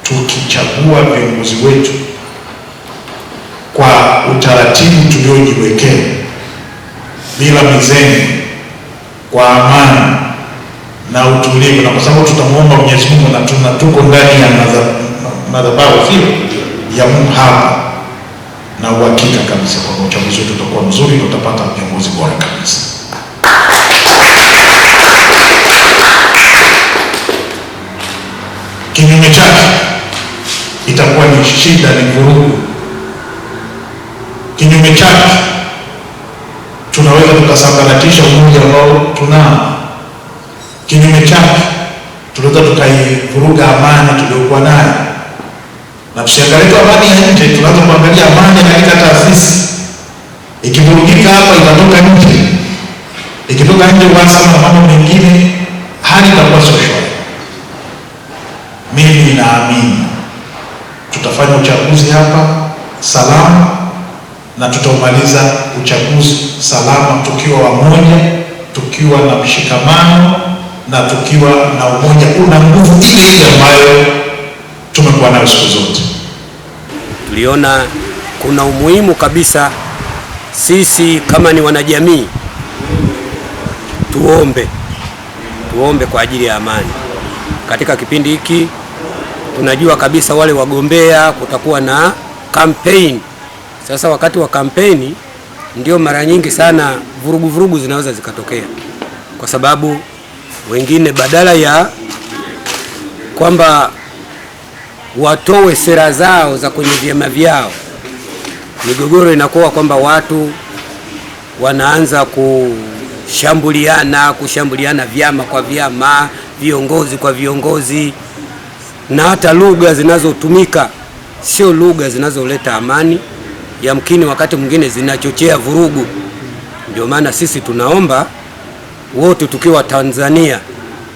tukichagua viongozi wetu kwa utaratibu tuliojiwekea, bila mizengo, kwa amani na utulivu, na kwa sababu tutamuomba Mwenyezi Mungu na tuko ndani ya madhabahu ya Mungu hapa, na uhakika kabisa kwamba uchaguzi wetu utakuwa mzuri na tutapata viongozi bora kabisa. Kinyume chake itakuwa ni shida, ni vurugu. Kinyume chake tunaweza tukasambaratisha umoja ambao tunao. Kinyume chake tunaweza tukaivuruga amani tuliyokuwa nayo, na tusiangalie amani ya nje, tunaanza kuangalia amani katika taasisi. Ikivurugika hapa itatoka nje, ikitoka nje uhasama na mambo mengine, hali itakuwa sio shwari. Mimi naamini tutafanya uchaguzi hapa salama, na tutaumaliza uchaguzi salama tukiwa wamoja, tukiwa na mshikamano, na tukiwa na umoja una nguvu ile ile ambayo tumekuwa nayo siku zote. Tuliona kuna umuhimu kabisa sisi kama ni wanajamii tuombe kwa ajili ya amani. Katika kipindi hiki tunajua kabisa wale wagombea kutakuwa na kampeni. Sasa wakati wa kampeni ndio mara nyingi sana vurugu zinaweza zikatokea, kwa sababu wengine badala ya kwamba watoe sera zao za kwenye vyama vyao, migogoro inakuwa kwamba watu wanaanza kushambuliana vyama kwa vyama, viongozi kwa viongozi, na hata lugha zinazotumika sio lugha zinazoleta amani. Yamkini wakati mwingine zinachochea vurugu. Ndio maana sisi tunaomba wote tukiwa Tanzania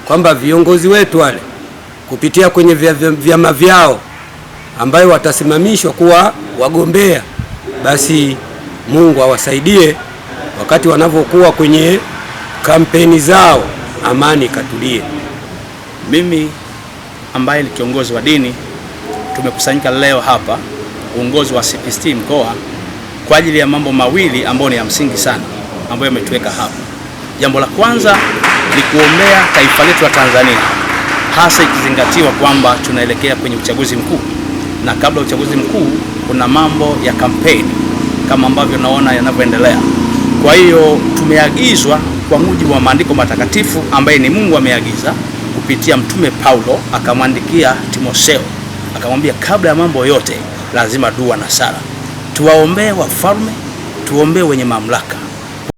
kwamba viongozi wetu wale kupitia kwenye vyama vyao ambayo watasimamishwa kuwa wagombea, basi Mungu awasaidie wakati wanavyokuwa kwenye kampeni zao, amani katulie. Mimi ambaye ni kiongozi wa dini, tumekusanyika leo hapa uongozi wa CPST mkoa kwa ajili ya mambo mawili ambayo ni ya msingi sana ambayo yametuweka hapa. Jambo la kwanza ni kuombea taifa letu la Tanzania, hasa ikizingatiwa kwamba tunaelekea kwenye uchaguzi mkuu, na kabla ya uchaguzi mkuu kuna mambo ya kampeni kama ambavyo naona yanavyoendelea. Kwa hiyo tumeagizwa kwa mujibu wa maandiko matakatifu ambaye ni Mungu ameagiza kupitia Mtume Paulo, akamwandikia Timotheo akamwambia kabla ya mambo yote lazima dua na sala. Tuwaombee wafalme, tuombee wenye mamlaka,